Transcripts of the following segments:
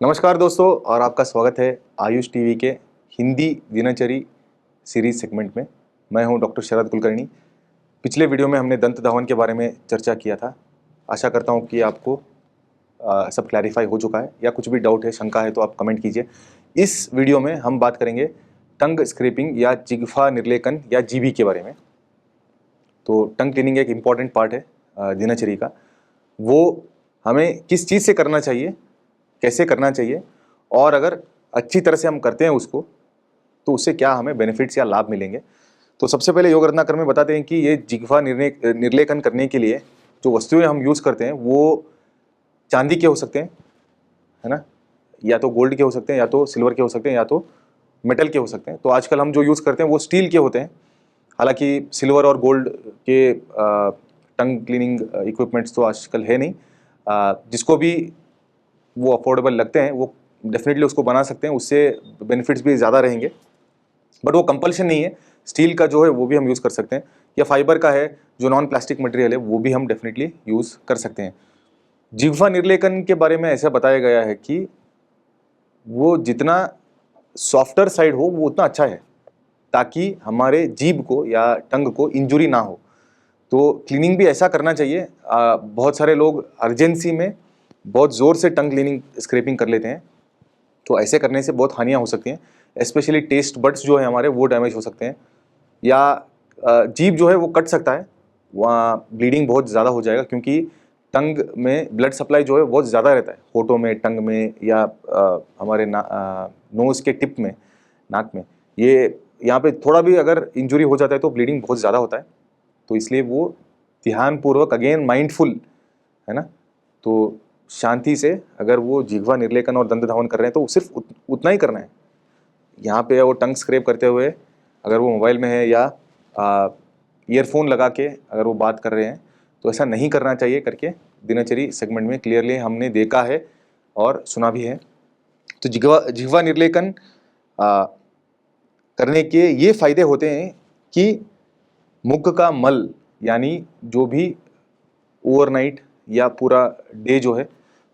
नमस्कार दोस्तों, और आपका स्वागत है आयुष टीवी के हिंदी दिनचरी सीरीज सेगमेंट में। मैं हूं डॉक्टर शरद कुलकर्णी। पिछले वीडियो में हमने दंत धावन के बारे में चर्चा किया था। आशा करता हूं कि आपको सब क्लैरिफाई हो चुका है, या कुछ भी डाउट है, शंका है तो आप कमेंट कीजिए। इस वीडियो में हम बात करेंगे टंग स्क्रैपिंग या जिह्वा निर्लेकन या जीबी के बारे में। तो टंग क्लीनिंग एक इम्पॉर्टेंट पार्ट है दिनचरी का। वो हमें किस चीज़ से करना चाहिए, कैसे करना चाहिए, और अगर अच्छी तरह से हम करते हैं उसको तो उससे क्या हमें बेनिफिट्स या लाभ मिलेंगे। तो सबसे पहले योग रत्नाकर में बताते हैं कि ये जिह्वा निर्लेखन करने के लिए जो वस्तुएं हम यूज़ करते हैं वो चांदी के हो सकते हैं, है ना, या तो गोल्ड के हो सकते हैं, या तो सिल्वर के हो सकते हैं, या तो मेटल के हो सकते हैं। तो आजकल हम जो यूज़ करते हैं वो स्टील के होते हैं। हालांकि सिल्वर और गोल्ड के टंग क्लीनिंग इक्विपमेंट्स तो आजकल है नहीं। जिसको भी वो अफोर्डेबल लगते हैं वो डेफिनेटली उसको बना सकते हैं, उससे बेनिफिट्स भी ज़्यादा रहेंगे। बट वो कंपल्शन नहीं है। स्टील का जो है वो भी हम यूज़ कर सकते हैं, या फाइबर का है जो नॉन प्लास्टिक मटेरियल है वो भी हम डेफिनेटली यूज़ कर सकते हैं। जिह्वा निर्लेखन के बारे में ऐसा बताया गया है कि वो जितना सॉफ्टर साइड हो वो उतना अच्छा है, ताकि हमारे जीभ को या टंग को इंजुरी ना हो। तो क्लीनिंग भी ऐसा करना चाहिए। बहुत सारे लोग अर्जेंसी में बहुत ज़ोर से टंग क्लीनिंग स्क्रैपिंग कर लेते हैं, तो ऐसे करने से बहुत हानियाँ हो सकती हैं। स्पेशली टेस्ट बड्स जो है हमारे वो डैमेज हो सकते हैं, या जीभ जो है वो कट सकता है, वहाँ ब्लीडिंग बहुत ज़्यादा हो जाएगा, क्योंकि टंग में ब्लड सप्लाई जो है बहुत ज़्यादा रहता है, होठों में, टंग में, या हमारे नोज़ के टिप में, नाक में। ये यहाँ पे थोड़ा भी अगर इंजरी हो जाता है तो ब्लीडिंग बहुत ज़्यादा होता है। तो इसलिए वो ध्यानपूर्वक, अगेन माइंडफुल, है ना, तो शांति से अगर वो जिह्वा निर्लेखन और दंत धावन कर रहे हैं तो सिर्फ उतना ही करना है। यहाँ पे वो टंग स्क्रैप करते हुए अगर वो मोबाइल में है या ईयरफोन लगा के अगर वो बात कर रहे हैं तो ऐसा नहीं करना चाहिए करके दिनचरी सेगमेंट में क्लियरली हमने देखा है और सुना भी है। तो जिह्वा निर्लेखन करने के ये फायदे होते हैं कि मुख का मल, यानी जो भी ओवरनाइट या पूरा डे जो है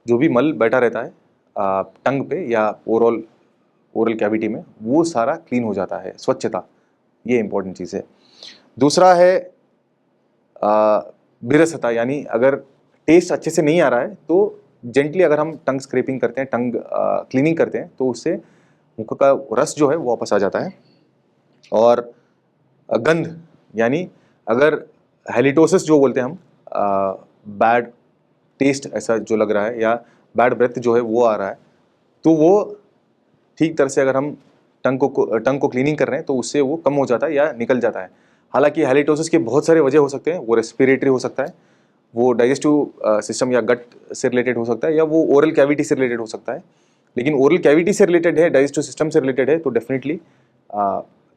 जो भी मल बैठा रहता है टंग पे या ओरल कैविटी में, वो सारा क्लीन हो जाता है, स्वच्छता। ये इंपॉर्टेंट चीज़ है। दूसरा है विरसता, यानी अगर टेस्ट अच्छे से नहीं आ रहा है तो जेंटली अगर हम टंग स्क्रैपिंग करते हैं, टंग क्लीनिंग करते हैं, तो उससे मुख का रस जो है वो वापस आ जाता है। और गंध, यानी अगर हेलिटोसिस जो बोलते हैं हम, बैड टेस्ट ऐसा जो लग रहा है या बैड ब्रेथ जो है वो आ रहा है, तो वो ठीक तरह से अगर हम टंग को क्लीनिंग कर रहे हैं तो उससे वो कम हो जाता है या निकल जाता है। हालांकि हेलिटोसिस के बहुत सारे वजह हो सकते हैं। वो रेस्पिरेटरी हो सकता है, वो डाइजेस्टिव सिस्टम या गट से रिलेटेड हो सकता है, या वो ओरल कैविटी से रिलेटेड हो सकता है। लेकिन ओरल कैविटी से रिलेटेड है, डाइजेस्टिव सिस्टम से रिलेटेड है, तो डेफिनेटली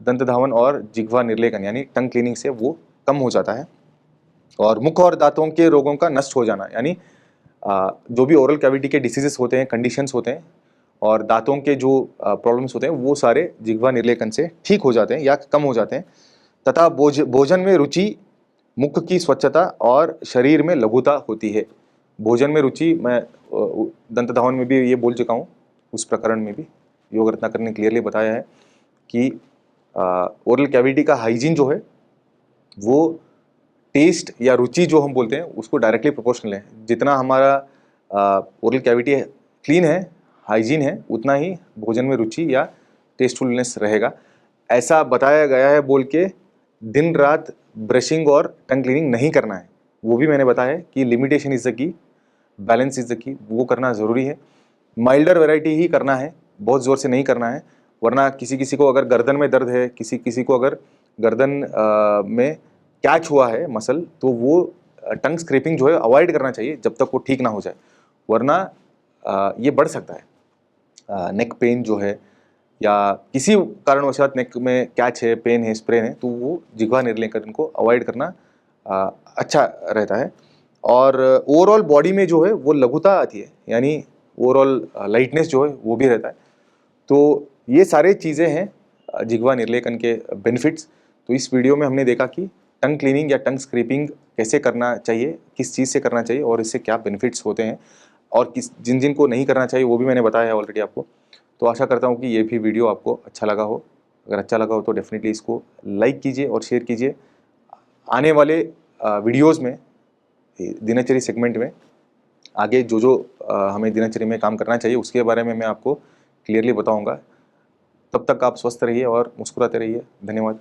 दंत धावन और जिह्वा निर्लेखन यानी टंग क्लीनिंग से वो कम हो जाता है। और मुख और दांतों के रोगों का नष्ट हो जाना, यानी जो भी ओरल कैविटी के डिसीजेस होते हैं, कंडीशंस होते हैं, और दांतों के जो प्रॉब्लम्स होते हैं वो सारे जिह्वा निर्लेखन से ठीक हो जाते हैं या कम हो जाते हैं। तथा भोजन में रुचि, मुख की स्वच्छता और शरीर में लघुता होती है। भोजन में रुचि मैं दंत धावन में भी ये बोल चुका हूँ, उस प्रकरण में भी योग रत्नाकर ने क्लियरली बताया है कि ओरल कैविटी का हाइजीन जो है वो टेस्ट या रुचि जो हम बोलते हैं उसको डायरेक्टली प्रोपोर्शनल है। जितना हमारा ओरल कैविटी क्लीन है, हाइजीन है, उतना ही भोजन में रुचि या टेस्टफुलनेस रहेगा। ऐसा बताया गया है बोल के दिन रात ब्रशिंग और टंग क्लीनिंग नहीं करना है। वो भी मैंने बताया है कि limitation is the key, balance is the key, वो करना ज़रूरी है। माइल्डर वैरायटी ही करना है, बहुत ज़ोर से नहीं करना है। वरना किसी किसी को अगर गर्दन में दर्द है, किसी किसी को अगर गर्दन में कैच हुआ है मसल, तो वो टंग स्क्रैपिंग जो है अवॉइड करना चाहिए जब तक वो ठीक ना हो जाए, वरना ये बढ़ सकता है। नेक पेन जो है या किसी कारणवशात नेक में कैच है, पेन है, स्प्रेन है, तो वो जिह्वा निर्लेखन को अवॉइड करना अच्छा रहता है। और ओवरऑल बॉडी में जो है वो लघुता आती है, यानी ओवरऑल लाइटनेस जो है वो भी रहता है। तो ये सारे चीज़ें हैं जिह्वा निर्लेखन के बेनिफिट्स। तो इस वीडियो में हमने देखा कि टंग क्लीनिंग या टंग स्क्रैपिंग कैसे करना चाहिए, किस चीज़ से करना चाहिए और इससे क्या बेनिफिट्स होते हैं। और जिन जिन को नहीं करना चाहिए वो भी मैंने बताया है ऑलरेडी आपको। तो आशा करता हूँ कि ये भी वीडियो आपको अच्छा लगा हो। अगर अच्छा लगा हो तो डेफिनेटली इसको लाइक कीजिए और शेयर कीजिए। आने वाले वीडियोज़ में दिनचर्या सेगमेंट में आगे जो जो हमें दिनचर्या में काम करना चाहिए उसके बारे में मैं आपको क्लियरली बताऊंगा। तब तक आप स्वस्थ रहिए और मुस्कुराते रहिए। धन्यवाद।